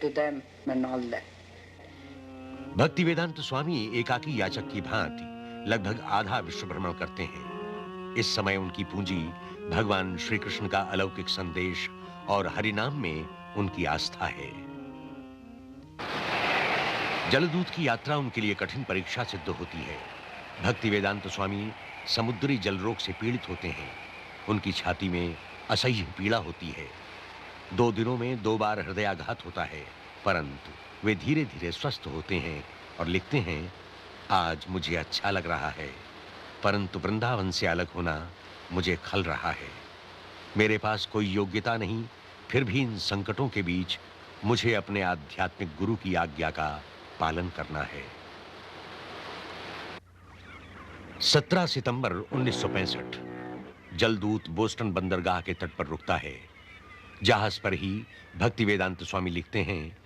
to them and all that. Bhaktivedanta स्वामी एकाकी याचक की भांति लगभग आधा विश्व भ्रमण करते हैं। इस समय उनकी पूंजी भगवान श्री कृष्ण का अलौकिक संदेश और हरिनाम में उनकी आस्था है। जलदूत की यात्रा उनके लिए कठिन परीक्षा सिद्ध होती है। भक्तिवेदांत स्वामी समुद्री जल रोग से पीड़ित होते हैं। उनकी छाती में असह्य पीड़ा होती है। 2 दिनों में 2 बार हृदयाघात होता है, परंतु वे धीरे धीरे स्वस्थ होते हैं और लिखते हैं, आज मुझे अच्छा लग रहा है, परंतु वृंदावन से अलग होना मुझे खल रहा है। मेरे पास कोई योग्यता नहीं, फिर भी इन संकटों के बीच मुझे अपने आध्यात्मिक गुरु की आज्ञा का पालन करना है। 17 सितंबर 1965 जलदूत बोस्टन बंदरगाह के तट पर रुकता है। जहाज पर ही भक्तिवेदांत स्वामी लिखते हैं,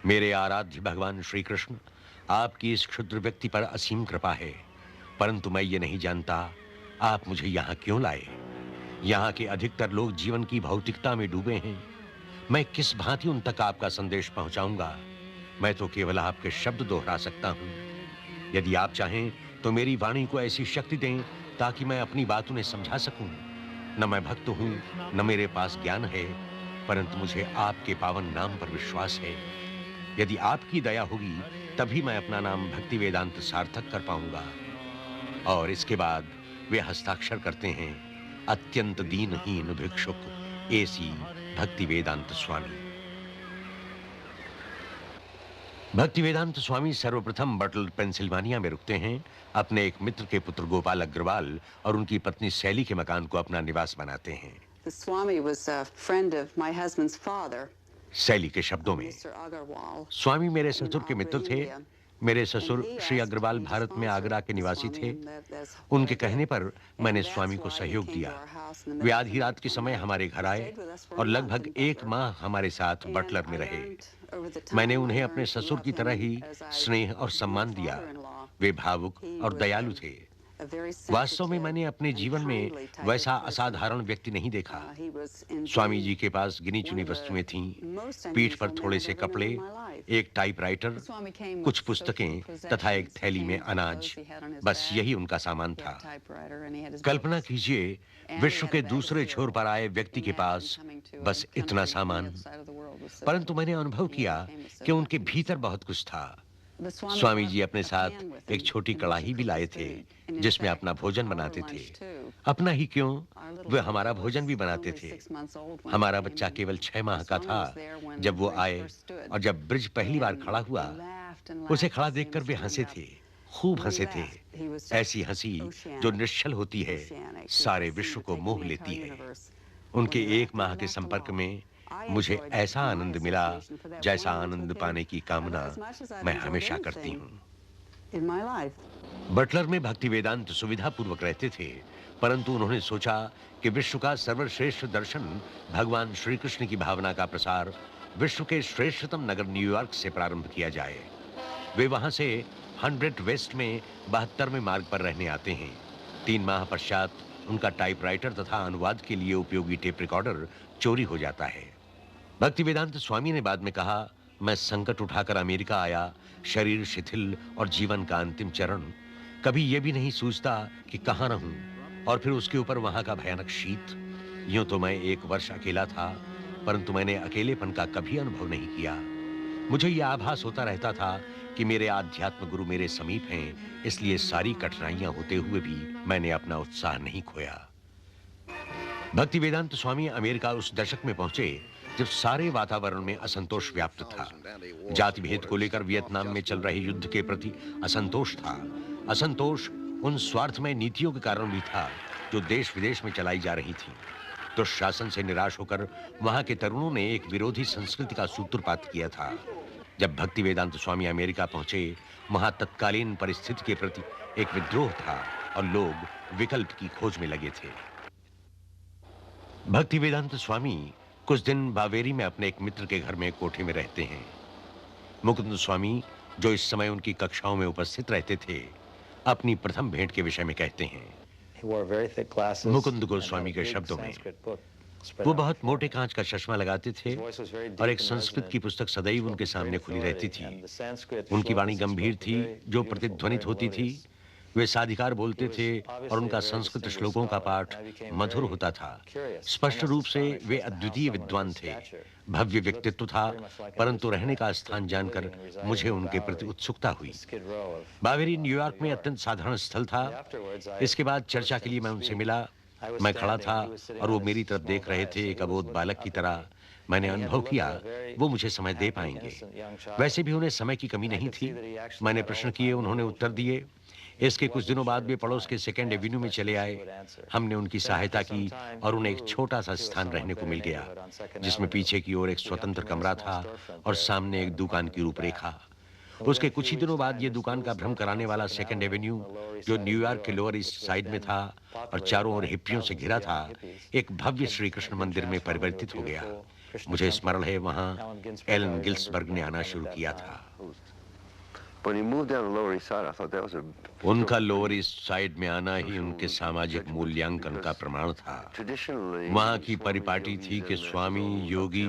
मेरे आराध्य भगवान श्री कृष्ण, आपकी इस क्षुद्र व्यक्ति पर असीम कृपा है, परंतु मैं ये नहीं जानता आप मुझे यहाँ क्यों लाए। यहाँ के अधिकतर लोग जीवन की भौतिकता में डूबे हैं। मैं किस भांति उन तक आपका संदेश पहुंचाऊंगा। मैं तो केवल आपके शब्द दोहरा सकता हूं। यदि आप चाहें तो मेरी वाणी को ऐसी शक्ति दें ताकि मैं अपनी बात उन्हें समझा सकूं। न मैं भक्त हूं, न मेरे पास ज्ञान है, परंतु मुझे आपके पावन नाम पर विश्वास है। यदि आपकी दया होगी तभी मैं अपना नाम भक्ति वेदांत सार्थक कर पाऊंगा। और इसके बाद वे हस्ताक्षर करते हैं, अत्यंत दीनहीन भिक्षुक एसी भक्ति वेदांत स्वामी। भक्ति वेदांत स्वामी सर्वप्रथम बटल पेंसिल्वानिया में रुकते हैं। अपने एक मित्र के पुत्र गोपाल अग्रवाल और उनकी पत्नी शैली के मकान को अपना निवास बनाते हैं। Swami was a friend of my husband's father. शैली के शब्दों में, स्वामी मेरे ससुर के मित्र थे। मेरे ससुर श्री अग्रवाल भारत में आगरा के निवासी थे। उनके कहने पर मैंने स्वामी को सहयोग दिया। वे आधी रात के समय हमारे घर आए और लगभग 1 माह हमारे साथ बटलर में रहे। मैंने उन्हें अपने ससुर की तरह ही स्नेह और सम्मान दिया। वे भावुक और दयालु थे। वास्तव में मैंने अपने जीवन में वैसा असाधारण व्यक्ति नहीं देखा। स्वामी जी के पास गिनी चुनी वस्तुएं थीं, पीठ पर थोड़े से कपड़े, एक टाइपराइटर, कुछ पुस्तकें तथा एक थैली में अनाज। बस यही उनका सामान था। कल्पना कीजिए, विश्व के दूसरे छोर पर आए व्यक्ति के पास बस इतना सामान। परंतु मैंने अनुभव किया कि उनके भीतर बहुत कुछ था। स्वामी जी अपने साथ एक छोटी कड़ाही भी लाए थे जिसमें अपना भोजन बनाते थे। अपना ही क्यों, वे हमारा भोजन भी बनाते थे। हमारा बच्चा केवल 6 माह का था जब वो आए, और जब ब्रिज पहली बार खड़ा हुआ, उसे खड़ा देखकर वे हंसे थे, खूब हंसे थे। ऐसी हंसी जो निश्चल होती है, सारे विश्व को मोह लेती है। उनके 1 माह के संपर्क में मुझे ऐसा आनंद मिला जैसा आनंद पाने की कामना मैं हमेशा करती हूँ। बटलर में भक्ति वेदांत सुविधा पूर्वक रहते थे, परंतु उन्होंने सोचा कि विश्व का सर्वश्रेष्ठ दर्शन भगवान श्री कृष्ण की भावना का प्रसार विश्व के श्रेष्ठतम नगर न्यूयॉर्क से प्रारंभ किया जाए। वे वहां से 100 वेस्ट में 72वें मार्ग पर रहने आते हैं। 3 माह पश्चात उनका टाइपराइटर तथा अनुवाद के लिए उपयोगी टेप रिकॉर्डर चोरी हो जाता है। भक्ति वेदांत स्वामी ने बाद में कहा, मैं संकट उठाकर अमेरिका आया, शरीर शिथिल और जीवन का अंतिम चरण। कभी यह भी नहीं सोचता कि कहां रहूं, और फिर उसके ऊपर वहां का भयानक शीत। यूं तो मैं 1 वर्ष अकेला था, परंतु मैंने अकेलेपन का कभी अनुभव नहीं किया। मुझे यह आभास होता रहता था कि मेरे आध्यात्म गुरु मेरे समीप हैं, इसलिए सारी कठिनाइयां होते हुए भी मैंने अपना उत्साह नहीं खोया। भक्ति वेदांत स्वामी अमेरिका उस दशक में पहुंचे जब सारे वातावरण में असंतोष व्याप्त था। जाति भेद को लेकर वियतनाम में चल रहे युद्ध के प्रति असंतोष था। असंतोष उन स्वार्थमय नीतियों के कारण भी था जो देश विदेश में चलाई जा रही थी। तो शासन से निराश होकर वहां के तरुणों ने एक विरोधी संस्कृति का सूत्रपात किया था। जब भक्ति वेदांत स्वामी अमेरिका पहुंचे, वहां तत्कालीन परिस्थिति के प्रति एक विद्रोह था और लोग विकल्प की खोज में लगे थे। भक्ति वेदांत स्वामी कुछ दिन बावेरी में अपने एक मित्र के घर में कोठे में रहते हैं। मुकुंद स्वामी, जो इस समय उनकी कक्षाओं में उपस्थित रहते थे, अपनी प्रथम भेंट के विषय में कहते हैं। मुकुंद गोस्वामी के शब्दों में, वो बहुत मोटे कांच का चश्मा लगाते थे और एक संस्कृत की पुस्तक सदैव उनके सामने खुली रहती थी। उनकी वाणी गंभीर थी, जो प्रतिध्वनित होती थी। वे साधिकार बोलते थे और उनका संस्कृत श्लोकों का पाठ मधुर होता था। स्पष्ट रूप से वे अद्वितीय विद्वान थे। भव्य व्यक्तित्व था, परंतु रहने का स्थान जानकर मुझे उनके प्रति उत्सुकता हुई। बावेरी न्यूयॉर्क में अत्यंत साधारण स्थल था। इसके बाद चर्चा के लिए मैं उनसे मिला। मैं खड़ा था और वो मेरी तरफ देख रहे थे, एक अबोध बालक की तरह। मैंने अनुभव किया वो मुझे समय दे पाएंगे। वैसे भी उन्हें समय की कमी नहीं थी। मैंने प्रश्न किए, उन्होंने उत्तर दिए। इसके कुछ दिनों बाद वे पड़ोस के सेकेंड एवेन्यू में चले आए। हमने उनकी सहायता की और उन्हें एक छोटा सा स्थान रहने को मिल गया, जिसमें पीछे की ओर एक स्वतंत्र कमरा था और सामने एक दुकान की रूपरेखा। उसके कुछ ही दिनों बाद ये दुकान का भ्रम कराने वाला सेकेंड एवेन्यू, जो न्यूयॉर्क के लोअर ईस्ट साइड में था और चारों ओर हिप्पियों से घिरा था, एक भव्य श्री कृष्ण मंदिर में परिवर्तित हो गया। मुझे स्मरण है वहां एलन गिल्सबर्ग ने आना शुरू किया था। उनका लोअर ईस्ट साइड में आना ही उनके सामाजिक मूल्यांकन का प्रमाण था। वहां की परिपाटी थी कि स्वामी, योगी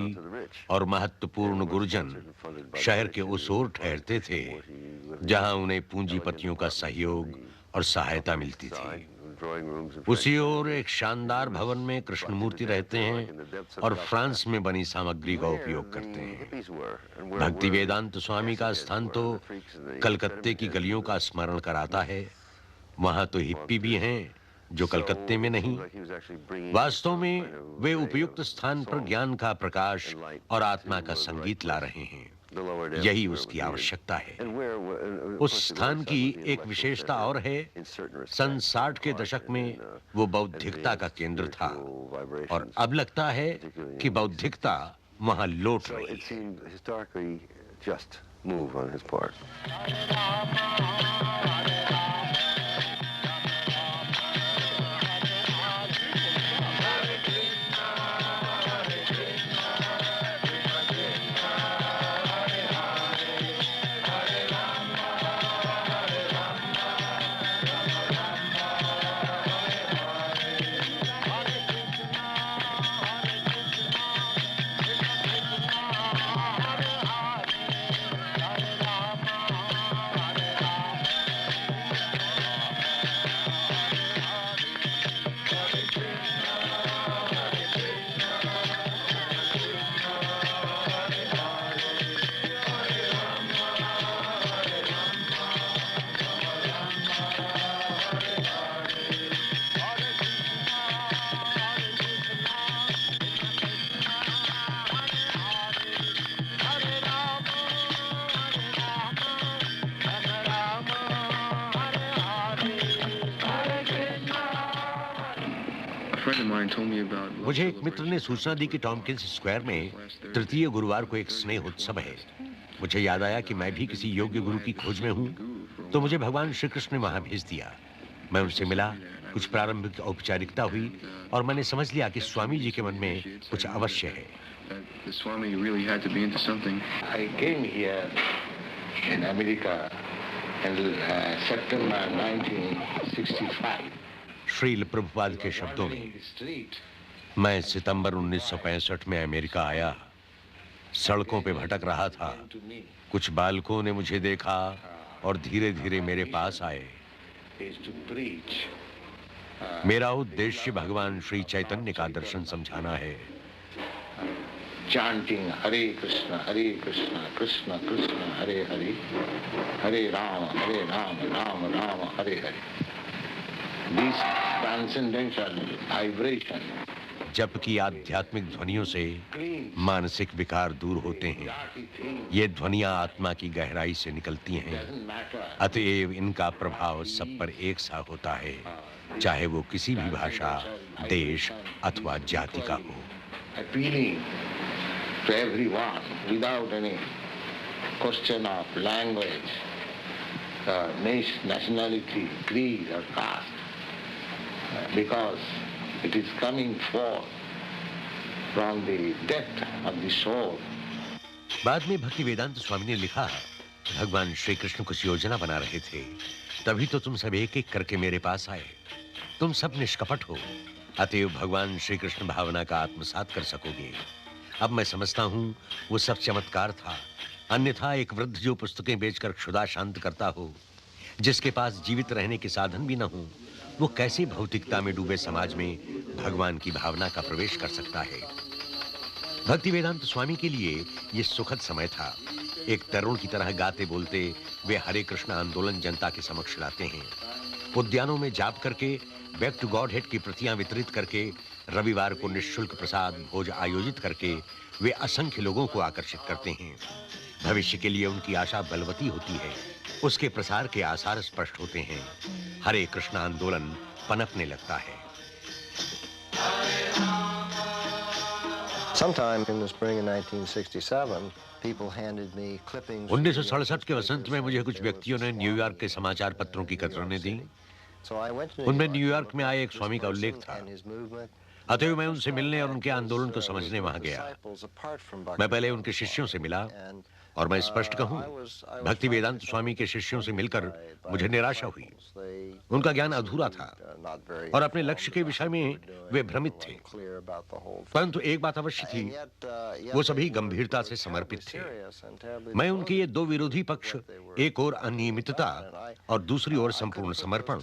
और महत्वपूर्ण गुरुजन शहर के उस ओर ठहरते थे जहां उन्हें पूंजीपतियों का सहयोग और सहायता मिलती थी। उसी ओर एक शानदार भवन में कृष्णमूर्ति रहते हैं और फ्रांस में बनी सामग्री का उपयोग करते हैं। भक्ति वेदांत स्वामी का स्थान तो कलकत्ते की गलियों का स्मरण कराता है। वहां तो हिप्पी भी हैं जो कलकत्ते में नहीं। वास्तव में वे उपयुक्त स्थान पर ज्ञान का प्रकाश और आत्मा का संगीत ला रहे हैं। यही उसकी आवश्यकता है। उस स्थान की एक विशेषता और है, सन 60 के दशक में वो बौद्धिकता का केंद्र था और अब लगता है कि बौद्धिकता वहां लौट रही है। मुझे एक मित्र ने सूचना दी कि टॉमकिंस स्क्वायर में तृतीय गुरुवार को एक स्नेह उत्सव है। मुझे याद आया कि मैं भी किसी योग्य गुरु की खोज में हूँ, तो मुझे भगवान श्री कृष्ण ने वहां भेज दिया। मैं उनसे मिला, कुछ प्रारंभिक औपचारिकता हुई और मैंने समझ लिया कि स्वामी जी के मन में कुछ अवश्य है। I came here in America in September 1965. Srila Prabhupada के शब्दों में, मैं सितंबर 1965 में अमेरिका आया। सड़कों पे भटक रहा था। कुछ बालकों ने मुझे देखा और धीरे धीरे मेरे पास आए। मेरा उद्देश्य भगवान श्री चैतन्य का दर्शन समझाना है। Chanting Hare Krishna, Krishna Krishna, Hare Hare, Hare Rama, Rama Rama, Hare Hare. This transcendental vibration. जबकि आध्यात्मिक ध्वनियों से मानसिक विकार दूर होते हैं। ये ध्वनियां आत्मा की गहराई से निकलती हैं। अतएव इनका प्रभाव सब पर एक सा होता है, चाहे वो किसी भी भाषा, देश अथवा जाति का हो। Appealing to everyone without any question of language, nationality, creed or caste, because it is coming forth from the depth of the soul. बाद में भक्ति वेदांत स्वामी ने लिखा, भगवान श्री कृष्ण कुछ योजना बना रहे थे, तभी तो तुम सब एक एक करके मेरे पास आए। तुम सब निष्कपट हो, अतएव भगवान श्री कृष्ण भावना का आत्मसात कर सकोगे। अब मैं समझता हूँ वो सब चमत्कार था, अन्यथा एक वृद्ध जो पुस्तकें बेचकर क्षुधा शांत करता हो, जिसके पास जीवित रहने के साधन भी न हो, वो कैसे भौतिकता में डूबे समाज में भगवान की भावना का प्रवेश कर सकता है। भक्तिवेदांत स्वामी के लिए ये सुखद समय था। एक तरुण की तरह गाते बोलते वे हरे कृष्ण आंदोलन जनता के समक्ष लाते हैं। उद्यानों में जाप करके, बैक टू गॉड हेड की प्रतियां वितरित करके, रविवार को निःशुल्क प्रसाद भोज आयोजित करके वे असंख्य लोगों को आकर्षित करते हैं। भविष्य के लिए उनकी आशा बलवती होती है, उसके प्रसार के आसार स्पष्ट होते हैं। हरे कृष्ण आंदोलन पनपने लगता है। Sometime in the spring of 1967, people handed me clippings. 1967 के वसंत में मुझे कुछ व्यक्तियों ने न्यूयॉर्क के समाचार पत्रों की कतरनें दी। उनमें न्यूयॉर्क में आए एक स्वामी का उल्लेख था। अतएव मैं उनसे मिलने और उनके आंदोलन को समझने वहां गया। मैं पहले उनके शिष्यों से मिला और मैं स्पष्ट कहूं, भक्ति वेदांत स्वामी के शिष्यों से मिलकर मुझे निराशा हुई। उनका ज्ञान अधूरा था और अपने लक्ष्य के विषय में वे भ्रमित थे। परंतु एक बात अवश्य थी, वो सभी गंभीरता से समर्पित थे। मैं उनके ये दो विरोधी पक्ष, एक ओर अनियमितता और दूसरी ओर संपूर्ण समर्पण,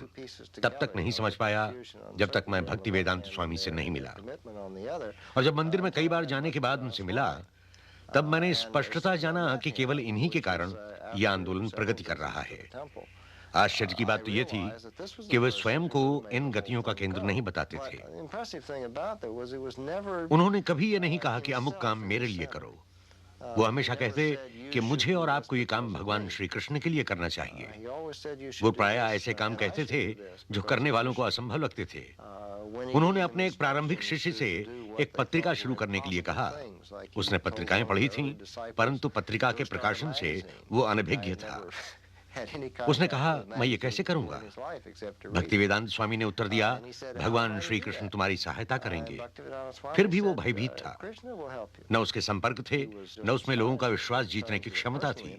तब तक नहीं समझ पाया जब तक मैं भक्ति वेदांत स्वामी से नहीं मिला। और जब मंदिर में कई बार जाने के बाद उनसे मिला, तब मैंने स्पष्टता जाना कि केवल इन्हीं के कारण यह आंदोलन प्रगति कर रहा है। आश्चर्य की बात तो यह थी कि वे स्वयं को इन गतियों का केंद्र नहीं बताते थे। उन्होंने कभी यह नहीं कहा कि अमुक काम मेरे लिए करो। वो हमेशा कहते कि मुझे और आपको ये काम भगवान श्री कृष्ण के लिए करना चाहिए। वो प्रायः ऐसे काम कहते थे जो करने वालों को असंभव लगते थे। उन्होंने अपने एक प्रारंभिक शिष्य से एक पत्रिका शुरू करने के लिए कहा। उसने पत्रिकाएं पढ़ी थीं, परंतु पत्रिका के प्रकाशन से वो अनभिज्ञ था। उसने कहा, मैं ये कैसे करूंगा? भक्ति वेदांत स्वामी ने उत्तर दिया, भगवान श्री कृष्ण तुम्हारी सहायता करेंगे। फिर भी वो भयभीत था। न उसके संपर्क थे, न उसमें लोगों का विश्वास जीतने की क्षमता थी।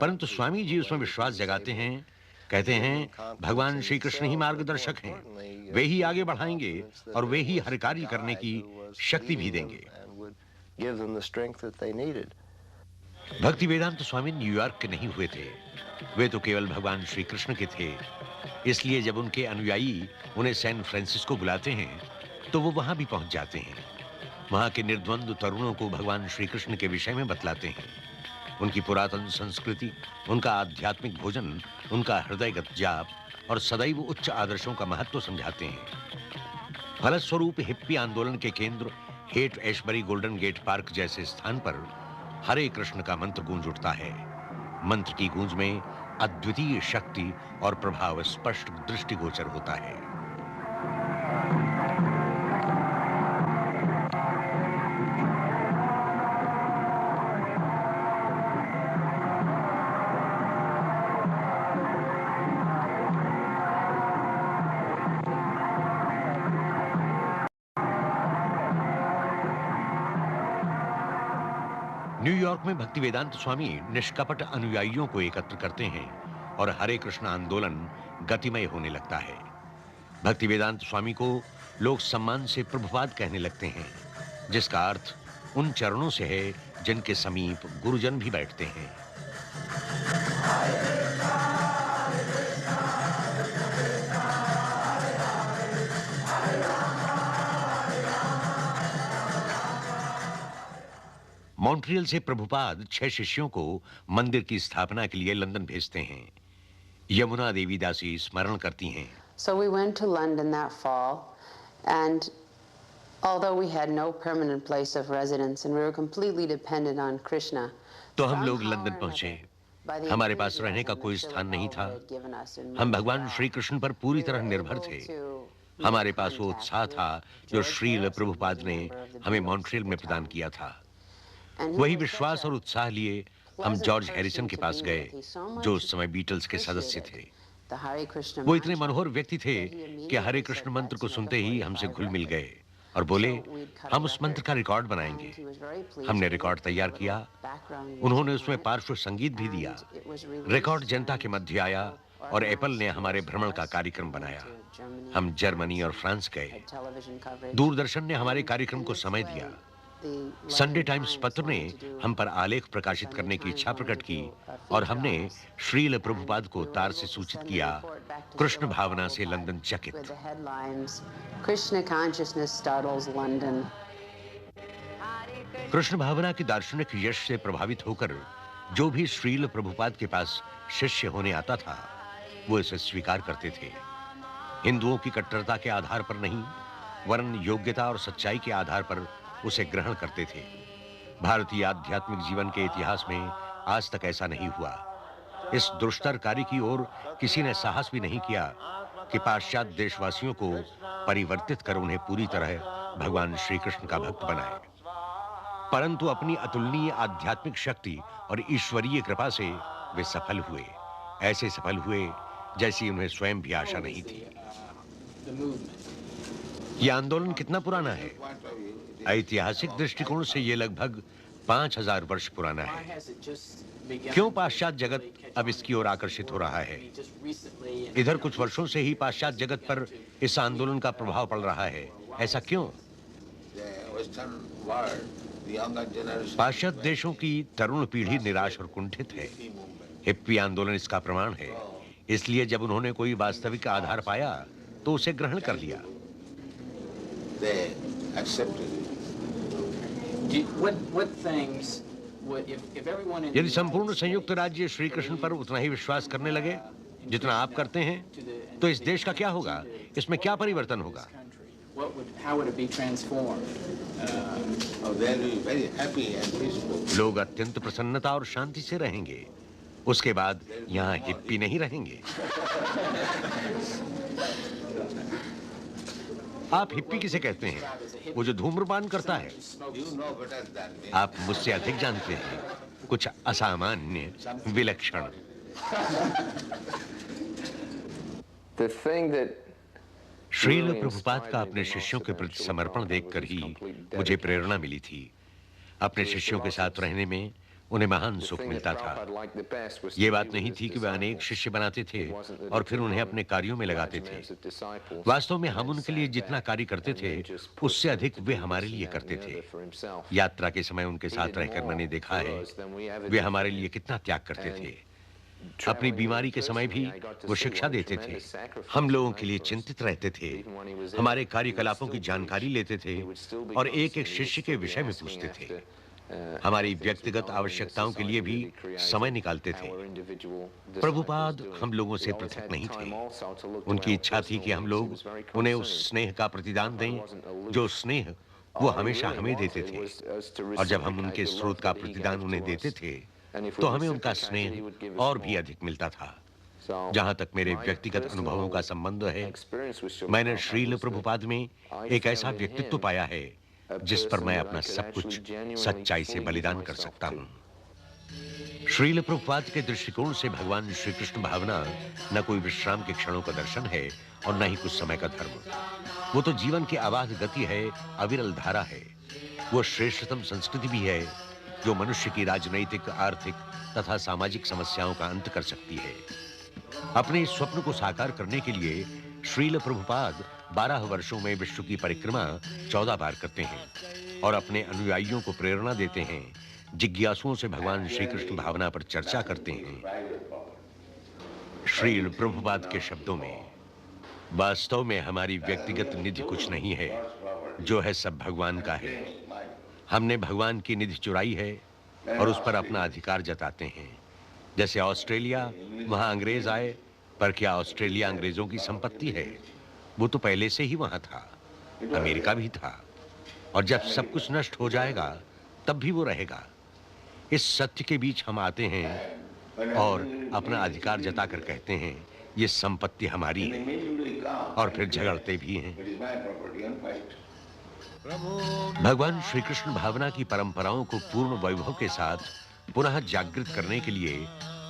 परंतु स्वामी जी उसमें विश्वास जगाते हैं, कहते हैं भगवान श्री कृष्ण ही मार्गदर्शक हैं, वे ही आगे बढ़ाएंगे और वे ही हर कार्य करने की शक्ति भी देंगे। भक्ति वेदांत स्वामी न्यूयॉर्क के नहीं हुए थे, वे तो केवल भगवान श्री कृष्ण के थे। इसलिए जब उनके अनुयायी उन्हें सैन फ्रांसिस्को बुलाते हैं तो वो वहां भी पहुंच जाते हैं। वहां के निर्द्वंद तरुणों को भगवान श्री कृष्ण के विषय में बतलाते हैं। उनकी पुरातन संस्कृति, उनका आध्यात्मिक भोजन, उनका हृदयगत जाप और सदैव उच्च आदर्शों का महत्व समझाते हैं। फलस्वरूप हिप्पी आंदोलन के केंद्र Haight Ashbury Golden Gate Park जैसे स्थान पर हरे कृष्ण का मंत्र गूंज उठता है। मंत्र की गूंज में अद्वितीय शक्ति और प्रभाव स्पष्ट दृष्टिगोचर होता है। न्यूयॉर्क में भक्ति वेदांत स्वामी निष्कपट अनुयायियों को एकत्र करते हैं और हरे कृष्ण आंदोलन गतिमय होने लगता है। भक्ति वेदांत स्वामी को लोग सम्मान से प्रभुपाद कहने लगते हैं, जिसका अर्थ उन चरणों से है जिनके समीप गुरुजन भी बैठते हैं। मॉन्ट्रियल से प्रभुपाद 6 शिष्यों को मंदिर की स्थापना के लिए लंदन भेजते हैं। यमुना देवी दासी स्मरण करती हैं। So we went to London that fall, and although we had no permanent place of residence and we were completely dependent on Krishna, तो हम लोग लंदन पहुंचे। हमारे पास रहने का कोई स्थान नहीं था। हम भगवान श्री कृष्ण पर पूरी तरह निर्भर थे। हमारे पास वो उत्साह था जो श्रील प्रभुपाद ने हमें मॉन्ट्रियल में प्रदान किया था। वही विश्वास और उत्साह लिए हम जॉर्ज हैरिसन के पास गए, जो उस समय बीटल्स के सदस्य थे। वो इतने मनोहर व्यक्ति थे कि हरे कृष्ण मंत्र को सुनते ही हमसे घुल मिल गए और बोले, हम उस मंत्र का रिकॉर्ड बनाएंगे। हमने रिकॉर्ड तैयार किया। उन्होंने उसमें पार्श्व संगीत भी दिया। रिकॉर्ड जनता के मध्य आया और एप्पल ने हमारे भ्रमण का कार्यक्रम बनाया। हम जर्मनी और फ्रांस गए। दूरदर्शन ने हमारे कार्यक्रम को समय दिया। संडे टाइम्स पत्र ने हम पर आलेख प्रकाशित करने की इच्छा प्रकट की और हमने श्रील प्रभुपाद को तार से सूचित किया। कृष्ण भावना से लंदन चकित। कृष्ण भावना की दार्शनिक यश से प्रभावित होकर जो भी श्रील प्रभुपाद के पास शिष्य होने आता था, वो इसे स्वीकार करते थे। हिंदुओं की कट्टरता के आधार पर नहीं, वरन योग्यता और सच्चाई के आधार पर उसे ग्रहण करते थे। भारतीय आध्यात्मिक जीवन के इतिहास में आज तक ऐसा नहीं हुआ। इस दुष्टर कार्य की ओर किसी ने साहस भी नहीं किया कि पाश्चात्य देशवासियों को परिवर्तित कर उन्हें पूरी तरह भगवान श्री कृष्ण का भक्त बनाए। परंतु अपनी अतुलनीय आध्यात्मिक शक्ति और ईश्वरीय कृपा से वे सफल हुए। ऐसे सफल हुए जैसी उन्हें स्वयं भी आशा नहीं थी। यह आंदोलन कितना पुराना है? ऐतिहासिक दृष्टिकोण से यह लगभग 5000 वर्ष पुराना है। क्यों पाश्चात्य जगत अब इसकी ओर आकर्षित हो रहा है? इधर कुछ वर्षों से ही पाश्चात्य जगत पर इस आंदोलन का प्रभाव पड़ रहा है। ऐसा क्यों? पाश्चात्य देशों की तरुण पीढ़ी निराश और कुंठित है। हिप्पी आंदोलन इसका प्रमाण है। इसलिए जब उन्होंने कोई वास्तविक आधार पाया तो उसे ग्रहण कर लिया। यदि संपूर्ण संयुक्त राज्य श्री कृष्ण पर उतना ही विश्वास करने लगे जितना आप करते हैं, तो इस देश का क्या होगा? इसमें क्या परिवर्तन होगा? लोग अत्यंत प्रसन्नता और शांति से रहेंगे। उसके बाद यहाँ हिप्पी नहीं रहेंगे। आप हिप्पी किसे कहते हैं? वो जो धूम्रपान करता है। आप मुझसे अधिक जानते हैं। कुछ असामान्य, विलक्षण। श्रील प्रभुपाद का अपने शिष्यों के प्रति समर्पण देखकर ही मुझे प्रेरणा मिली थी। अपने शिष्यों के साथ रहने में उन्हें महान सुख मिलता था। ये बात नहीं थी कि वे अनेक शिष्य बनाते थे और फिर उन्हें अपने कार्यों में लगाते थे। वास्तव में हम उनके लिए जितना कार्य करते थे, उससे अधिक वे हमारे लिए करते थे। यात्रा के समय उनके साथ रहकर मैंने देखा है वे हमारे लिए कितना त्याग करते थे। अपनी बीमारी के समय भी वो शिक्षा देते थे। हम लोगों के लिए चिंतित रहते थे, हमारे कार्यकलापों की जानकारी लेते थे और एक एक शिष्य के विषय में पूछते थे। हमारी व्यक्तिगत आवश्यकताओं के लिए भी समय निकालते थे। प्रभुपाद हम लोगों से पृथक नहीं थे। उनकी इच्छा थी कि हम लोग उन्हें उस स्नेह का प्रतिदान दें जो स्नेह वो हमेशा हमें देते थे। और जब हम उनके स्रोत का प्रतिदान उन्हें देते थे तो हमें उनका स्नेह और भी अधिक मिलता था। जहां तक मेरे व्यक्तिगत अनुभवों का संबंध है, मैंने श्रील प्रभुपाद में एक ऐसा व्यक्तित्व पाया है जिस पर मैं अपना सब कुछ सच्चाई से बलिदान कर सकता हूं। श्रील प्रभुपाद के दृष्टिकोण से भगवान श्री कृष्ण भावना न कोई विश्राम के क्षणों का दर्शन है और न ही कुछ समय का धर्म। वो तो जीवन की अबाध गति है, अविरल धारा है। वो श्रेष्ठतम संस्कृति भी है जो मनुष्य की राजनैतिक, आर्थिक तथा सामाजिक समस्याओं का अंत कर सकती है। अपने इस स्वप्न को साकार करने के लिए श्रील प्रभुपाद 12 वर्षों में विश्व की परिक्रमा 14 बार करते हैं और अपने अनुयायियों को प्रेरणा देते हैं, जिज्ञासुओं से भगवान श्री कृष्ण भावना पर चर्चा करते हैं। श्रील प्रभुपाद के शब्दों में, वास्तव में हमारी व्यक्तिगत निधि कुछ नहीं है, जो है सब भगवान का है। हमने भगवान की निधि चुराई है और उस पर अपना अधिकार जताते हैं। जैसे ऑस्ट्रेलिया, वहां अंग्रेज आए, पर क्या ऑस्ट्रेलिया अंग्रेजों की संपत्ति है? वो तो पहले से ही वहां था। अमेरिका भी था। और जब सब कुछ नष्ट हो जाएगा तब भी वो रहेगा। इस सत्य के बीच हम आते हैं और अपना अधिकार जताकर कहते हैं ये संपत्ति हमारी है, और फिर झगड़ते भी हैं। भगवान श्री कृष्ण भावना की परंपराओं को पूर्ण वैभव के साथ पुनः जागृत करने के लिए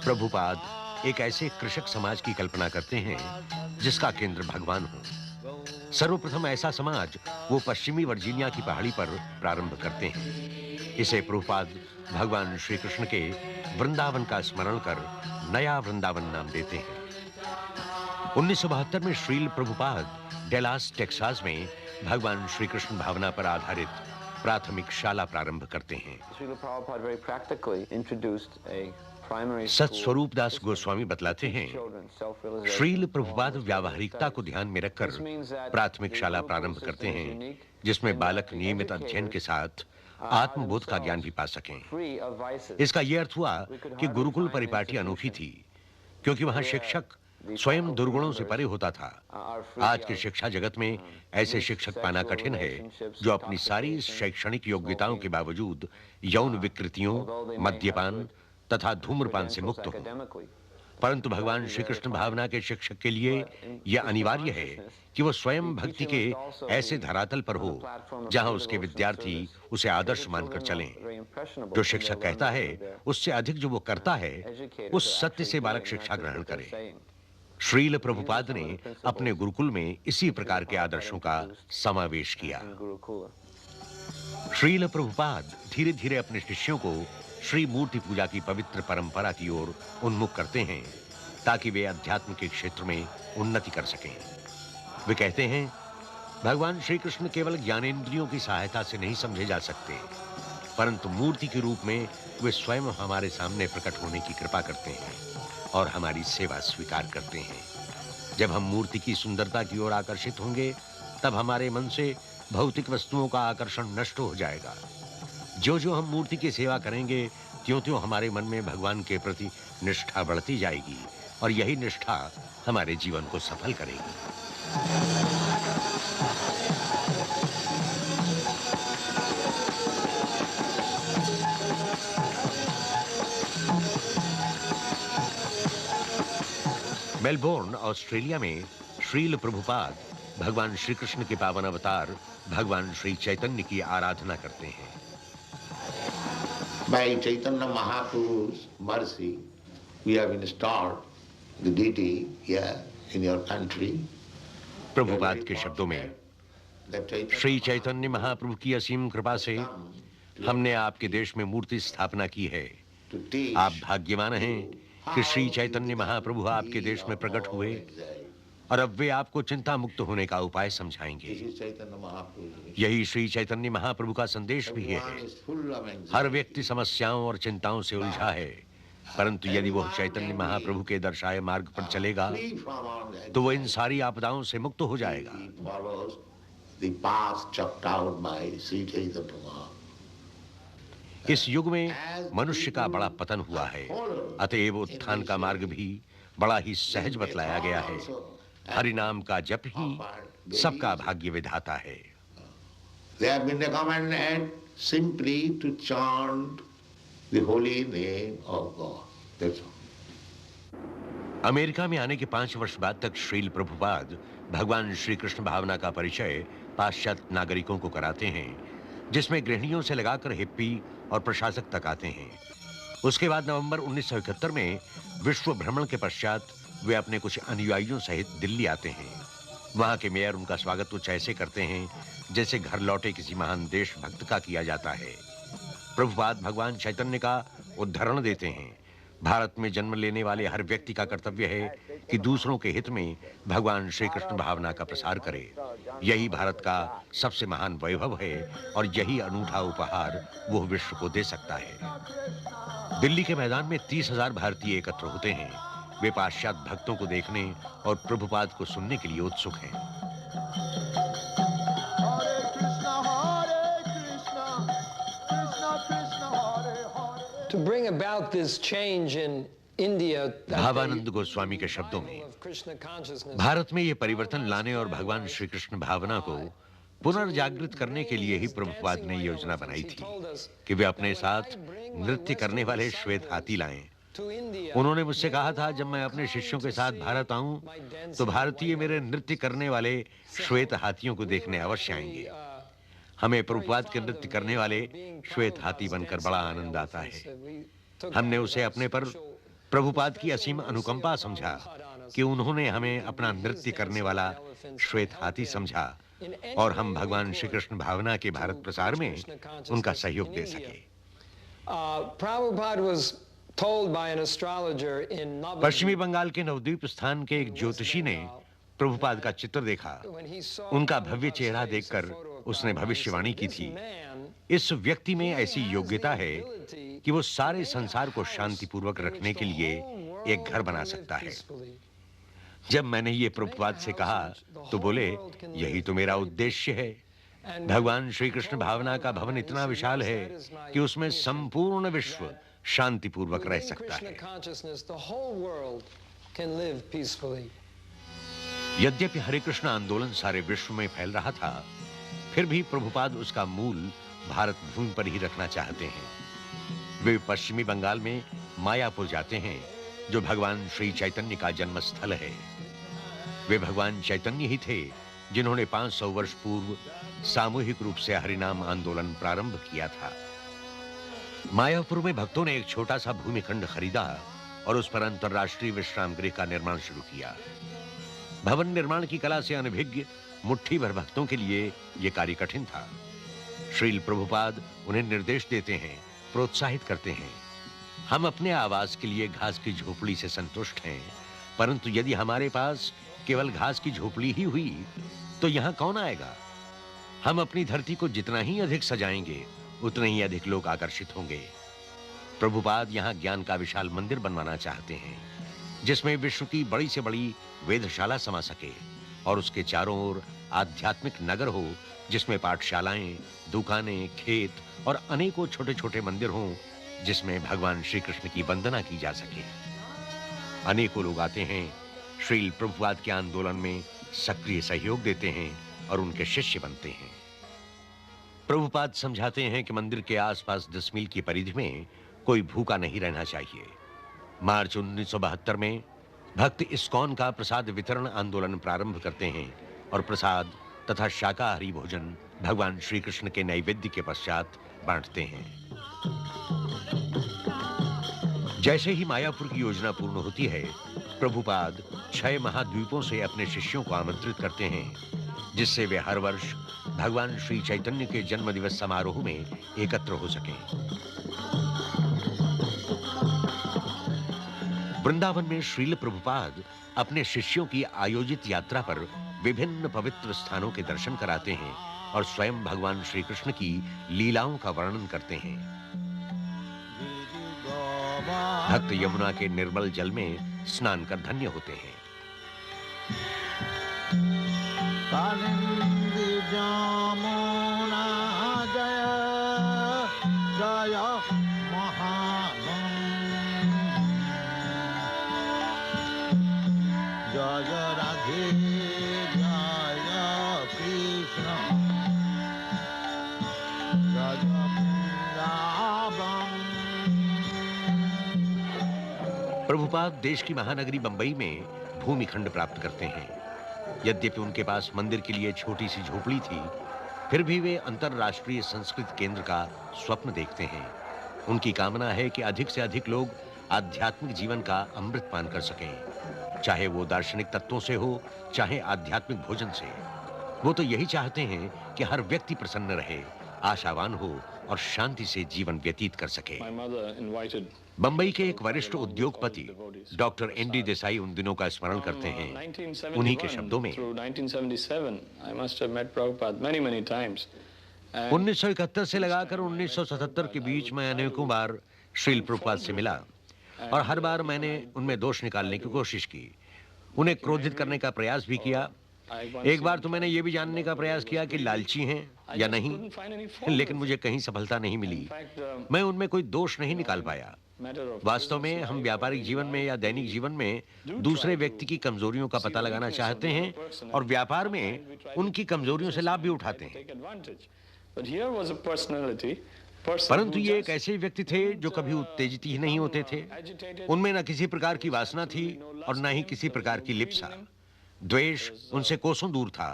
प्रभुपाद एक ऐसे कृषक समाज की कल्पना करते हैं जिसका केंद्र भगवान हो। सर्वप्रथम ऐसा समाज वो पश्चिमी वर्जीनिया की पहाड़ी पर प्रारंभ करते हैं। इसे प्रभुपाद भगवान श्री कृष्ण के वृंदावन का स्मरण कर नया वृंदावन नाम देते हैं। 1972 में श्रील प्रभुपाद डेलास टेक्सास में भगवान श्री कृष्ण भावना पर आधारित प्राथमिक शाला प्रारंभ करते हैं। सत स्वरूप दास गोस्वामी बतलाते हैं, श्रील प्रभुपाद व्यावहारिकता को ध्यान में रखकर प्राथमिक शाला प्रारंभ करते हैं, जिसमें बालक नियमित अध्ययन के साथ आत्मबोध का ज्ञान भी पा सकें। इसका यह अर्थ हुआ कि गुरुकुल परिपाटी अनोखी थी, क्योंकि वहां शिक्षक स्वयं दुर्गुणों से परे होता था। आज के शिक्षा जगत में ऐसे शिक्षक पाना कठिन है जो अपनी सारी शैक्षणिक योग्यताओं के बावजूद यौन विकृतियों, मद्यपान तथा धूम्रपान से मुक्त हो। परंतु भगवान श्री कृष्ण भावना के शिक्षक के लिए यह अनिवार्य है कि वो स्वयं भक्ति के ऐसे धरातल पर हो जहां उसके विद्यार्थी उसे आदर्श मानकर चलें। जो शिक्षक कहता है उससे अधिक जो वो करता है, उस सत्य से बालक शिक्षा ग्रहण करे। श्रील प्रभुपाद ने अपने गुरुकुल में इसी प्रकार के आदर्शों का समावेश किया। श्रील प्रभुपाद धीरे धीरे अपने शिष्यों को श्री मूर्ति पूजा की पवित्र परंपरा की ओर उन्मुख करते हैं, ताकि वे अध्यात्म के क्षेत्र में उन्नति कर सकें। वे कहते हैं, भगवान श्री कृष्ण केवल ज्ञानेंद्रियों की सहायता से नहीं समझे जा सकते, परंतु मूर्ति के रूप में वे स्वयं हमारे सामने प्रकट होने की कृपा करते हैं और हमारी सेवा स्वीकार करते हैं। जब हम मूर्ति की सुंदरता की ओर आकर्षित होंगे, तब हमारे मन से भौतिक वस्तुओं का आकर्षण नष्ट हो जाएगा। जो जो हम मूर्ति की सेवा करेंगे, त्यों-त्यों हमारे मन में भगवान के प्रति निष्ठा बढ़ती जाएगी और यही निष्ठा हमारे जीवन को सफल करेगी। मेलबोर्न, ऑस्ट्रेलिया में श्रील प्रभुपाद भगवान श्री कृष्ण के पावन अवतार भगवान श्री चैतन्य की आराधना करते हैं। By Chaitanya Mahaprabhu's mercy, we have installed the deity here in your country. Prabhupada के शब्दों में, श्री चैतन्य महाप्रभु की असीम कृपा से हमने आपके देश में मूर्ति स्थापना की है। आप भाग्यवान हैं कि श्री चैतन्य महाप्रभु आपके देश में प्रकट हुए और अब वे आपको चिंता मुक्त होने का उपाय समझाएंगे। यही श्री चैतन्य महाप्रभु का संदेश भी है। हर व्यक्ति समस्याओं और चिंताओं से उलझा है, परंतु यदि वह चैतन्य महाप्रभु के दर्शाए मार्ग पर चलेगा तो वह इन सारी आपदाओं से मुक्त हो जाएगा। इस युग में मनुष्य का बड़ा पतन हुआ है, अतएव उत्थान का मार्ग भी बड़ा ही सहज बतलाया गया है। हरि नाम का जप ही सबका भाग्य विधाता है। They have been recommended simply to chant the holy name of God. That's all. America में आने के 5 वर्ष बाद तक श्रील प्रभुपाद भगवान श्री कृष्ण भावना का परिचय पाश्चात्य नागरिकों को कराते हैं, जिसमें गृहिणियों से लगाकर हिप्पी और प्रशासक तक आते हैं। उसके बाद नवंबर 1971 में विश्व भ्रमण के पश्चात वे अपने कुछ अनुयायियों सहित दिल्ली आते हैं। वहां के मेयर उनका स्वागत कुछ ऐसे करते हैं जैसे घर लौटे किसी महान देशभक्त का किया जाता है। प्रभुपाद भगवान चैतन्य का उदाहरण देते हैं। भारत में जन्म लेने वाले हर व्यक्ति का कर्तव्य है कि दूसरों के हित में भगवान श्री कृष्ण भावना का प्रसार करे। यही भारत का सबसे महान वैभव है और यही अनूठा उपहार वो विश्व को दे सकता है। दिल्ली के मैदान में 30,000 भारतीय एकत्र होते हैं। वे पाश्चात्य भक्तों को देखने और प्रभुपाद को सुनने के लिए उत्सुक हैं। To bring about this change in India, Bhavanand Goswami के शब्दों में, भारत में ये परिवर्तन लाने और भगवान श्री कृष्ण भावना को पुनर्जागृत करने के लिए ही प्रभुपाद ने योजना बनाई थी कि वे अपने साथ नृत्य करने वाले श्वेत हाथी लाएं। उन्होंने मुझसे कहा था, जब मैं अपने शिष्यों के साथ भारत आऊं तो भारतीय मेरे नृत्य करने वाले श्वेत हाथियों को देखने अवश्य आएंगे। हमें प्रभुपाद के नृत्य करने वाले श्वेत हाथी बनकर बड़ा आनंद आता है। हमने उसे अपने पर प्रभुपाद की असीम अनुकंपा समझा कि उन्होंने हमें अपना नृत्य करने वाला श्वेत हाथी समझा और हम भगवान श्री कृष्ण भावना के भारत प्रसार में उनका सहयोग दे सके। Prabhupada was told by an astrologer in Navadvip. पश्चिमी बंगाल के नवद्वीप स्थान के एक ज्योतिषी ने प्रभुपाद का चित्र देखा। उनका भव्य चेहरा देखकर उसने भविष्यवाणी की थी, इस व्यक्ति में ऐसी योग्यता है कि वो सारे संसार को शांतिपूर्वक रखने के लिए एक घर बना सकता है। जब मैंने ये प्रभुपाद से कहा तो बोले, यही तो मेरा उद्देश्य है। भगवान श्री कृष्ण भावना का भवन इतना विशाल है कि उसमें संपूर्ण विश्व शांतिपूर्वक रह सकता है। यद्यपि हरे कृष्ण आंदोलन सारे विश्व में फैल रहा था, फिर भी प्रभुपाद उसका मूल भारत भूमि पर ही रखना चाहते हैं। वे पश्चिमी बंगाल में मायापुर जाते हैं, जो भगवान श्री चैतन्य का जन्म स्थल है। वे भगवान चैतन्य ही थे जिन्होंने 500 वर्ष पूर्व सामूहिक रूप से हरिनाम आंदोलन प्रारंभ किया था। मायापुर में भक्तों ने एक छोटा सा भूमिखंड खरीदा और उस पर अंतर्राष्ट्रीय विश्राम गृह का निर्माण शुरू किया। भवन निर्माण की कला से अनभिज्ञ मुट्ठी भर भक्तों के लिए यह कार्य कठिन था। श्रील प्रभुपाद उन्हें निर्देश देते हैं, प्रोत्साहित करते हैं। हम अपने आवास के लिए घास की झोपड़ी से संतुष्ट हैं, परंतु यदि हमारे पास केवल घास की झोपड़ी ही हुई तो यहां कौन आएगा? हम अपनी धरती को जितना ही अधिक सजाएंगे, उतने ही अधिक लोग आकर्षित होंगे। प्रभुपाद यहां ज्ञान का विशाल मंदिर बनवाना चाहते हैं, जिसमें विश्व की बड़ी से बड़ी वेधशाला समा सके और उसके चारों ओर आध्यात्मिक नगर हो, जिसमें पाठशालाएं, दुकानें, खेत और अनेकों छोटे-छोटे मंदिर हों, जिसमें भगवान श्री कृष्ण की वंदना की जा सके। अनेकों लोग आते हैं, श्रील प्रभुपाद के आंदोलन में सक्रिय सहयोग देते हैं और उनके शिष्य बनते हैं। प्रभुपाद समझाते हैं कि मंदिर के आसपास 10 मील की परिधि में कोई भूखा नहीं रहना चाहिए। मार्च 1972 में भक्त इस्कॉन का प्रसाद वितरण आंदोलन प्रारंभ करते हैं और प्रसाद तथा शाकाहारी भोजन भगवान श्री कृष्ण के नैवेद्य के पश्चात बांटते हैं। जैसे ही मायापुर की योजना पूर्ण होती है, प्रभुपाद 6 महाद्वीपों से अपने शिष्यों को आमंत्रित करते हैं, जिससे वे हर वर्ष भगवान श्री चैतन्य के जन्मदिवस समारोह में एकत्र हो सकें। वृंदावन में श्रील प्रभुपाद अपने शिष्यों की आयोजित यात्रा पर विभिन्न पवित्र स्थानों के दर्शन कराते हैं और स्वयं भगवान श्री कृष्ण की लीलाओं का वर्णन करते हैं। भक्त यमुना के निर्मल जल में स्नान कर धन्य होते हैं। प्रभुपाद देश की महानगरी बंबई में भूमिखंड प्राप्त करते हैं। यद्यपि उनके पास मंदिर के लिए छोटी सी झोपड़ी थी, फिर भी वे अंतर्राष्ट्रीय संस्कृत केंद्र का स्वप्न देखते हैं। उनकी कामना है कि अधिक से अधिक लोग आध्यात्मिक जीवन का अमृत पान कर सकें, चाहे वो दार्शनिक तत्वों से हो, चाहे आध्यात्मिक भोजन से। वो तो यही चाहते हैं कि हर व्यक्ति प्रसन्न रहे, आशावान हो और शांति से जीवन व्यतीत कर सके। बंबई के एक वरिष्ठ उद्योगपति डॉक्टर एनडी देसाई उन दिनों का स्मरण करते हैं। उन्हीं के शब्दों में 1971 से लगाकर 1977 के बीच में अनेकों बार श्रील प्रभुपाद से मिला और हर बार मैंने उनमें दोष निकालने की कोशिश की, उन्हें क्रोधित करने का प्रयास भी किया। एक बार तो मैंने ये भी जानने का प्रयास किया कि लालची हैं या नहीं, लेकिन मुझे कहीं सफलता नहीं मिली। मैं उनमें कोई दोष नहीं निकाल पाया। वास्तव में हम व्यापारिक जीवन में या दैनिक जीवन में दूसरे व्यक्ति की कमजोरियों का पता लगाना चाहते हैं और व्यापार में उनकी कमजोरियों से लाभ भी उठाते हैं। परंतु ये एक ऐसे व्यक्ति थे जो कभी उत्तेजित ही नहीं होते थे। उनमें न किसी प्रकार की वासना थी और न ही किसी प्रकार की लिप्सा। द्वेष उनसे कोसों दूर था।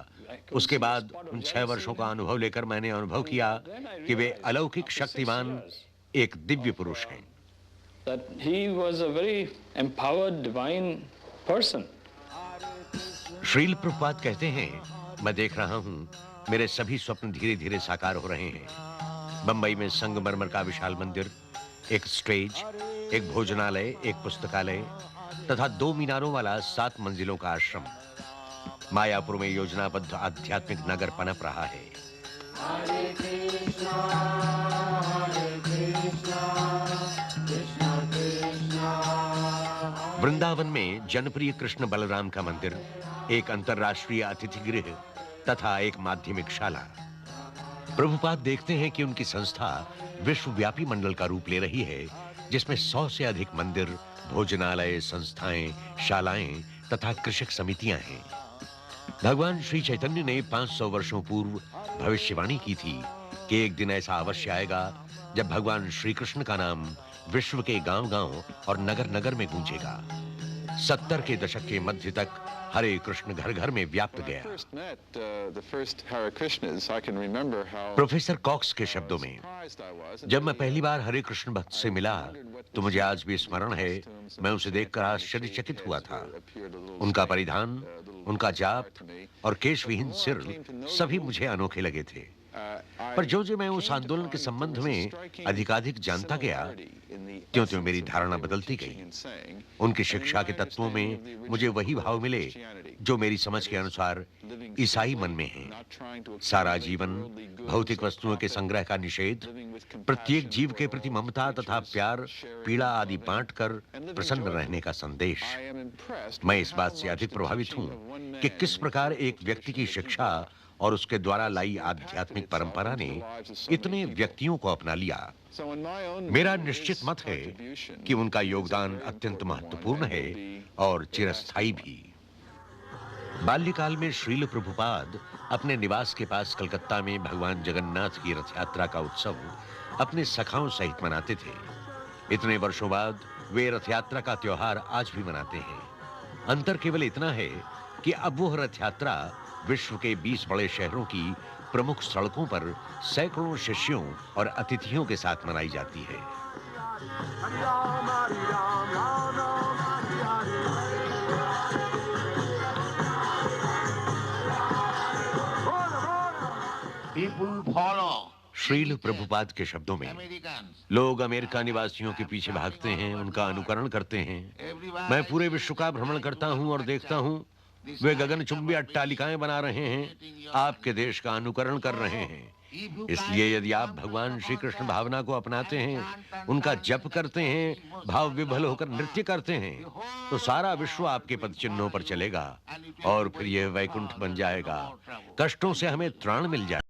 उसके बाद उन 6 वर्षों का अनुभव लेकर मैंने अनुभव किया कि वे अलौकिक शक्तिवान एक दिव्य पुरुष हैं। श्रील प्रभुपाद कहते हैं, मैं देख रहा हूं मेरे सभी स्वप्न धीरे धीरे साकार हो रहे हैं। बंबई में संगमरमर का विशाल मंदिर, एक स्टेज, एक भोजनालय, एक पुस्तकालय तथा 2 मीनारों वाला 7 मंजिलों का आश्रम। मायापुर में योजनाबद्ध आध्यात्मिक नगर पनप रहा है। वृंदावन में जनप्रिय कृष्ण बलराम का मंदिर, एक अंतर्राष्ट्रीय अतिथि गृह तथा एक माध्यमिक शाला। प्रभुपाद देखते हैं कि उनकी संस्था विश्वव्यापी मंडल का रूप ले रही है, जिसमें 100 से अधिक मंदिर, भोजनालय, संस्थाएं, शालाएं तथा कृषक समितियां हैं। भगवान श्री चैतन्य ने 500 वर्षों पूर्व भविष्यवाणी की थी कि एक दिन ऐसा अवश्य आएगा जब भगवान श्री कृष्ण का नाम विश्व के गांव-गांव और नगर-नगर में गूंजेगा। 70 के दशक के मध्य तक हरे कृष्ण घर-घर में व्याप्त गया। प्रोफेसर कॉक्स के शब्दों में, जब मैं पहली बार हरे कृष्ण भक्त से मिला तो मुझे आज भी स्मरण है, मैं उसे देखकर आश्चर्यचकित हुआ था। उनका परिधान, उनका जाप और केशविहीन सिर सभी मुझे अनोखे लगे थे। पर जो मैं उस आंदोलन के संबंध में अधिकाधिक जानता गया, त्यों-त्यों मेरी धारणा बदलती गई। उनकी शिक्षा के तत्वों में मुझे वही भाव मिले जो मेरी समझ के अनुसार ईसाई मन में है। सारा जीवन भौतिक वस्तुओं के संग्रह का निषेध, प्रत्येक जीव के प्रति ममता तथा प्यार, पीड़ा आदि बांटकर प्रसन्न रहने का संदेश। मैं इस बात से अधिक प्रभावित हूं कि किस प्रकार एक व्यक्ति की शिक्षा और उसके द्वारा लाई आध्यात्मिक परंपरा ने इतने व्यक्तियों को अपना लिया। मेरा निश्चित मत है कि उनका योगदान अत्यंत महत्वपूर्ण है और चिरस्थायी भी। बाल्यकाल में श्रील प्रभुपाद अपने निवास के पास कलकत्ता में भगवान जगन्नाथ की रथ यात्रा का उत्सव अपने सखाओं सहित मनाते थे। इतने वर्षों बाद वे रथ यात्रा का त्योहार आज भी मनाते हैं। अंतर केवल इतना है कि अब वो रथ यात्रा विश्व के 20 बड़े शहरों की प्रमुख सड़कों पर सैकड़ों शिष्यों और अतिथियों के साथ मनाई जाती है। श्रील प्रभुपाद के शब्दों में, लोग अमेरिका निवासियों के पीछे भागते हैं, उनका अनुकरण करते हैं। मैं पूरे विश्व का भ्रमण करता हूं और देखता हूं वे गगनचुंबी अट्टालिकाएं बना रहे हैं, आपके देश का अनुकरण कर रहे हैं। इसलिए यदि आप भगवान श्री कृष्ण भावना को अपनाते हैं, उनका जप करते हैं, भाव विभल होकर नृत्य करते हैं, तो सारा विश्व आपके पद चिन्हों पर चलेगा और फिर यह वैकुंठ बन जाएगा। कष्टों से हमें त्राण मिल जाएगा।